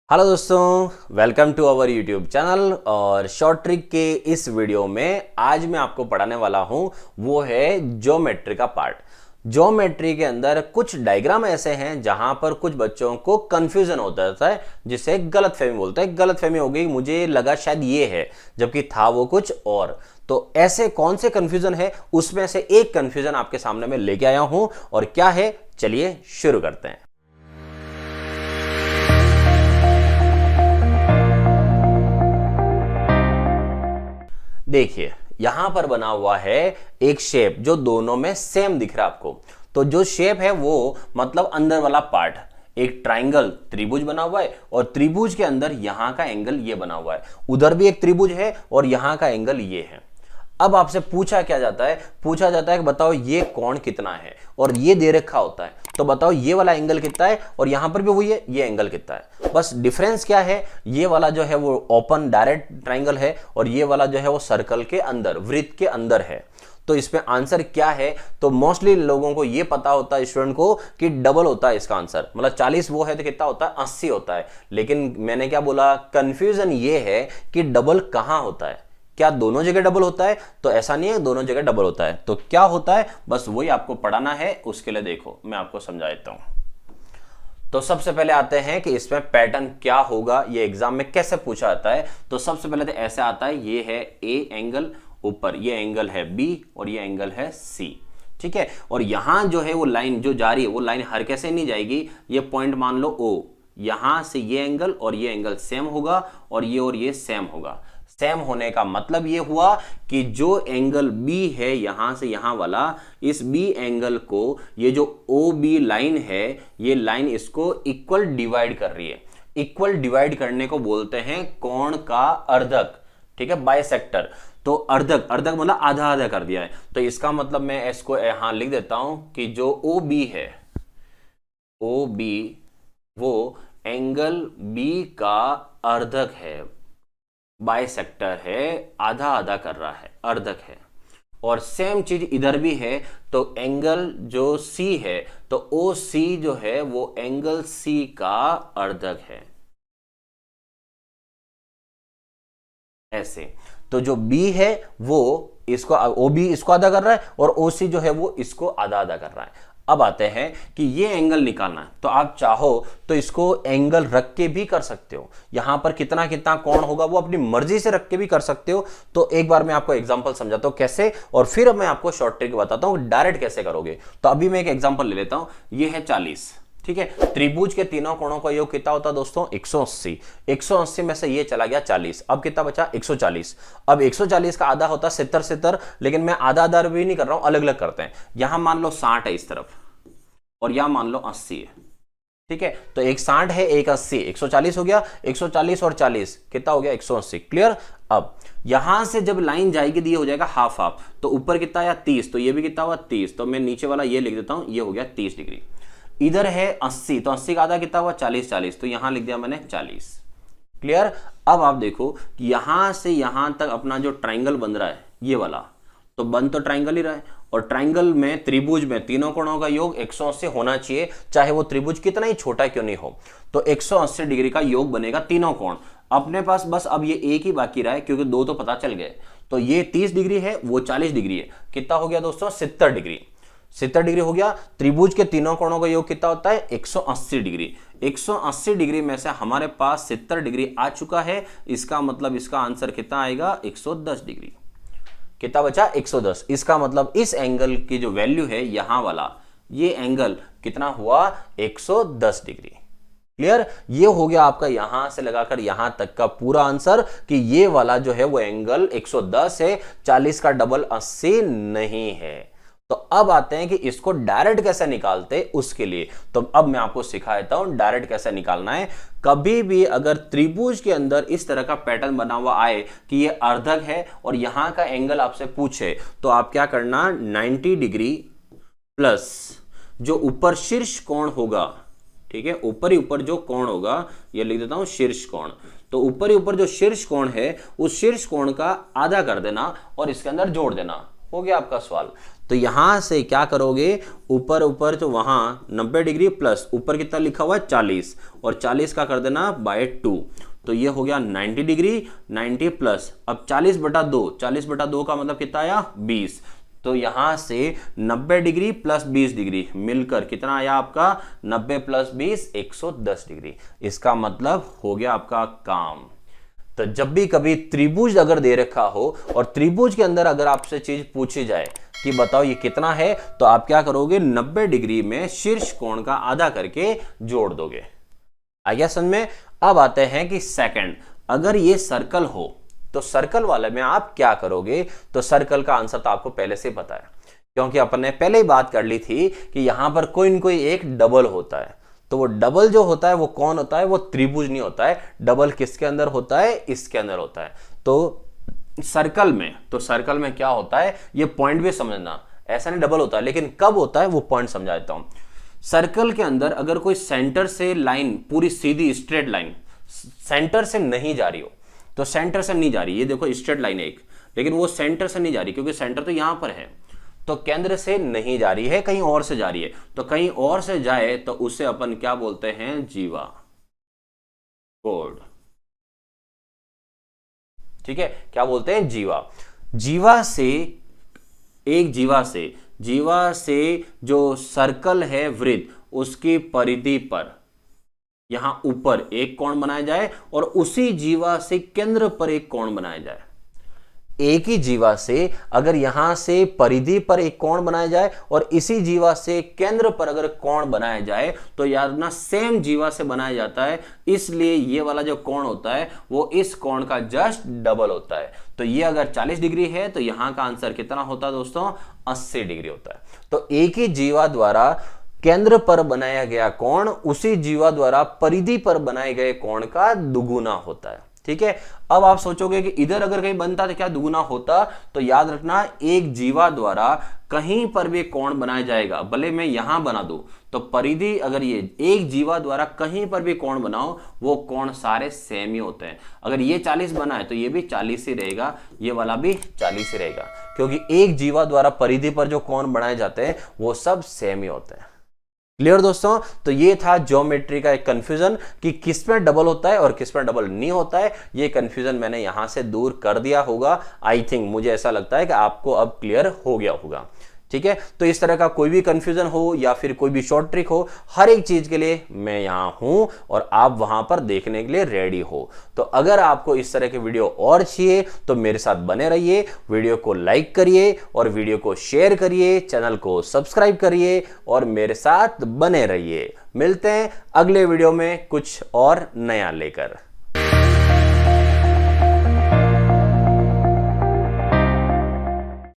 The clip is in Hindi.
हेलो दोस्तों, welcome to our YouTube channel. और शॉर्ट ट्रिक के इस वीडियो में आज मैं आपको पढ़ाने वाला हूं वो है ज्योमेट्री का पार्ट। ज्योमेट्री के अंदर कुछ डायग्राम ऐसे हैं जहां पर कुछ बच्चों को कंफ्यूजन होता है, जिसे गलतफहमी बोलते हैं। गलतफहमी हो गई, मुझे लगा शायद ये है जबकि था वो कुछ और। तो ऐसे कौन से कंफ्यूजन है, उसमें से एक कंफ्यूजन आपके सामने मैं लेके आया हूं। और क्या है, चलिए शुरू करते हैं। देखिए, यहां पर बना हुआ है एक शेप जो दोनों में सेम दिख रहा है आपको। तो जो शेप है वो मतलब अंदर वाला पार्ट, एक ट्राइंगल त्रिभुज बना हुआ है और त्रिभुज के अंदर यहां का एंगल ये बना हुआ है। उधर भी एक त्रिभुज है और यहां का एंगल ये है। अब आपसे पूछा क्या जाता है, पूछा जाता है कि बताओ ये कोण कितना है, और ये दे रखा होता है। तो बताओ ये वाला एंगल कितना है, और यहां पर भी वही है, ये एंगल कितना है। बस डिफरेंस क्या है, ये वाला जो है वो ओपन डायरेक्ट ट्राइंगल है और ये वाला जो है वो सर्कल के अंदर, वृत्त के अंदर है। तो इसमें आंसर क्या है, तो मोस्टली लोगों को ये पता होता है स्टूडेंट को कि डबल होता है इसका आंसर। मतलब 40 वो है तो कितना होता है, 80 होता है। लेकिन मैंने क्या बोला, कंफ्यूजन ये है कि डबल कहां होता है। क्या दोनों जगह डबल होता है? तो ऐसा नहीं है दोनों जगह डबल होता है। तो क्या होता है, बस वही आपको पढ़ाना है। उसके लिए देखो मैं आपको समझा देता हूं। तो सबसे पहले आते हैं कि इसमें पैटर्न क्या होगा, ये एग्जाम में कैसे पूछा जाता है। तो सबसे पहले तो ऐसे आता है, ये है ए एंगल, ऊपर ये एंगल है बी और ये एंगल है सी। ठीक है, और यहां जो है वो लाइन जो जा रही है वो लाइन हर कैसे नहीं जाएगी। ये पॉइंट मान लो ओ, यहां से ये एंगल और ये एंगल सेम होगा और ये सेम होगा। सेम होने का मतलब ये हुआ कि जो एंगल बी है यहां से यहां वाला, इस बी एंगल को ये जो ओ बी लाइन है, ये लाइन इसको इक्वल डिवाइड कर रही है। इक्वल डिवाइड करने को बोलते हैं कोण का अर्धक। ठीक है, बाइसेक्टर। तो अर्धक, अर्धक मतलब आधा आधा कर दिया है। तो इसका मतलब मैं इसको यहां लिख देता हूं कि जो ओ बी है, ओ बी वो एंगल बी का अर्धक है, बाइसेक्टर है, आधा आधा कर रहा है, अर्धक है। और सेम चीज इधर भी है। तो एंगल जो सी है, तो ओ सी जो है वो एंगल सी का अर्धक है, ऐसे। तो जो बी है वो इसको, ओ बी इसको आधा कर रहा है और ओ सी जो है वो इसको आधा आधा कर रहा है। अब आते हैं कि ये एंगल निकालना है। तो आप चाहो तो इसको एंगल रख के भी कर सकते हो। यहां पर कितना कितना कोण होगा वो अपनी मर्जी से रख के भी कर सकते हो। तो एक बार मैं आपको एग्जांपल समझाता हूं कैसे, और फिर मैं आपको शॉर्ट ट्रिक बताता हूं डायरेक्ट कैसे करोगे। तो अभी मैं एक एग्जांपल ले लेता हूं। ये है 40। ठीक है, त्रिभुज के तीनों कोणों का योग कितना होता है दोस्तों, 180। 180 में से ये चला गया 40, अब कितना बचा, 140। अब 140 का आधा होता है 70 70, लेकिन मैं आधा आधा भी नहीं कर रहा हूं, अलग अलग करते हैं। यहां मान लो 60 है इस तरफ और यहां मान लो 80 है। ठीक है, तो एक 60 है एक 80, 140 हो गया। 140 और 40 कितना हो गया, 180। क्लियर। अब यहां से जब लाइन जाएगी तो ये हो जाएगा हाफ हाफ। तो ऊपर कितना आया 30, तो ये भी कितना हुआ 30। तो मैं नीचे वाला ये लिख देता हूं, ये हो गया 30 डिग्री। इधर है 80, तो 80 का आधा कितना हुआ 40 40, तो यहां लिख दिया मैंने 40। क्लियर। अब आप देखो कि यहां से यहां तक अपना जो ट्राइंगल बन रहा है ये वाला, तो बन तो ट्राइंगल ही रहा है। और ट्राइंगल में, त्रिभुज में तीनों कोणों का योग 180 होना चाहिए, चाहे वो त्रिभुज कितना ही छोटा क्यों नहीं हो। तो 180 डिग्री का योग बनेगा तीनों कोण। अपने पास बस अब ये एक ही बाकी रहा है, क्योंकि दो तो पता चल गए। तो ये 30 डिग्री है, वो 40 डिग्री है। कितना हो गया दोस्तों, 70 डिग्री। 70 डिग्री हो गया। त्रिभुज के तीनों कोणों का योग कितना होता है, 180 डिग्री। 180 डिग्री में से हमारे पास 70 डिग्री आ चुका है। इसका मतलब इसका आंसर कितना आएगा, 110 डिग्री। कितना बचा, 110। इसका मतलब इस एंगल की जो वैल्यू है यहां वाला, ये एंगल कितना हुआ, 110 डिग्री। क्लियर। ये हो गया आपका यहां से लगाकर यहां तक का पूरा आंसर कि ये वाला जो है वो एंगल 110 है, 40 का डबल 80 नहीं है। तो अब आते हैं कि इसको डायरेक्ट कैसे निकालते उसके लिए। तो अब मैं आपको सिखा देता हूं डायरेक्ट कैसे निकालना है। कभी भी अगर त्रिभुज के अंदर इस तरह का पैटर्न बना हुआ आए कि ये अर्धक है और यहां का एंगल आपसे पूछे, तो आप क्या करना, 90 डिग्री प्लस जो ऊपर शीर्ष कोण होगा। ठीक है, ऊपर ही ऊपर जो कोण होगा, ये लिख देता हूं शीर्ष कोण। तो ऊपर ही ऊपर जो शीर्ष कोण है, उस शीर्ष कोण का आधा कर देना और इसके अंदर जोड़ देना। हो गया आपका सवाल। तो यहां से क्या करोगे, ऊपर ऊपर तो वहां 90 डिग्री प्लस ऊपर कितना लिखा हुआ है 40, और 40 का कर देना बाय 2, तो ये हो गया 90 डिग्री, 90 प्लस अब 40/2, 40/2 का मतलब कितना आया 20, तो यहां से 90 डिग्री प्लस 20 डिग्री मिलकर कितना आया आपका 90 प्लस 20 110 डिग्री। इसका मतलब हो गया आपका काम। तो जब भी कभी त्रिभुज अगर दे रखा हो और त्रिभुज के अंदर अगर आपसे चीज पूछी जाए कि बताओ ये कितना है, तो आप क्या करोगे 90 डिग्री में शीर्ष कोण का आधा करके जोड़ दोगे। आ गया समझ में। अब आते हैं कि सेकंड, अगर ये सर्कल हो तो सर्कल वाले में आप क्या करोगे, तो सर्कल का आंसर तो आपको पहले से पता है, क्योंकि अपन ने पहले ही बात कर ली थी कि यहां पर कोई न कोई एक डबल होता है। तो वो डबल जो होता है वो कौन होता है, वो त्रिभुज नहीं होता है। डबल किसके अंदर होता है, इसके अंदर होता है। तो सर्कल में क्या होता है, ये पॉइंट भी समझना, ऐसा नहीं डबल होता है, लेकिन कब होता है वो पॉइंट समझा देता हूं। सर्कल के अंदर अगर कोई सेंटर से लाइन पूरी सीधी स्ट्रेट लाइन सेंटर से नहीं जा रही हो, तो सेंटर से नहीं जा रही, ये देखो स्ट्रेट लाइन है एक, लेकिन वो सेंटर से नहीं जा रही क्योंकि सेंटर तो यहां पर है, तो केंद्र से नहीं जा रही है, कहीं और से जा रही है। तो कहीं और से जाए तो उसे अपन क्या बोलते हैं, जीवा कोण। ठीक है, क्या बोलते हैं, जीवा। जीवा से जो सर्कल है वृत्त, उसकी परिधि पर यहां ऊपर एक कोण बनाया जाए और उसी जीवा से केंद्र पर एक कोण बनाया जाए। एक ही जीवा से अगर यहां से परिधि पर एक कोण बनाया जाए और इसी जीवा से केंद्र पर अगर कोण बनाया जाए, तो याद ना सेम जीवा से बनाया जाता है, इसलिए ये वाला जो कोण होता है वो इस कोण का जस्ट डबल होता है। तो ये अगर 40 डिग्री है तो यहां का आंसर कितना होता है दोस्तों, 80 डिग्री होता है। तो एक ही जीवा द्वारा केंद्र पर बनाया गया कोण उसी जीवा द्वारा परिधि पर बनाए गए कोण का दुगुना होता है। ठीक है, अब आप सोचोगे कि इधर अगर कहीं बनता तो क्या दुगुना होता, तो याद रखना एक जीवा द्वारा कहीं पर भी कोण बनाया जाएगा, भले मैं यहां बना दूं, तो परिधि अगर ये एक जीवा द्वारा कहीं पर भी कोण बनाओ, वो कोण सारे सेम ही होते हैं। अगर ये 40 बना है तो ये भी 40 ही रहेगा, ये वाला भी 40 ही रहेगा, क्योंकि एक जीवा द्वारा परिधि पर जो कोण बनाए जाते हैं वो सब सेम ही होते हैं। क्लियर दोस्तों, तो ये था ज्योमेट्री का एक कंफ्यूजन कि किस में डबल होता है और किस में डबल नहीं होता है। ये कंफ्यूजन मैंने यहां से दूर कर दिया होगा। आई थिंक, मुझे ऐसा लगता है कि आपको अब क्लियर हो गया होगा। ठीक है, तो इस तरह का कोई भी कंफ्यूजन हो या फिर कोई भी शॉर्ट ट्रिक हो, हर एक चीज के लिए मैं यहां हूं और आप वहां पर देखने के लिए रेडी हो। तो अगर आपको इस तरह के वीडियो और चाहिए तो मेरे साथ बने रहिए, वीडियो को लाइक करिए और वीडियो को शेयर करिए, चैनल को सब्सक्राइब करिए और मेरे साथ बने रहिए। मिलते हैं अगले वीडियो में कुछ और नया लेकर।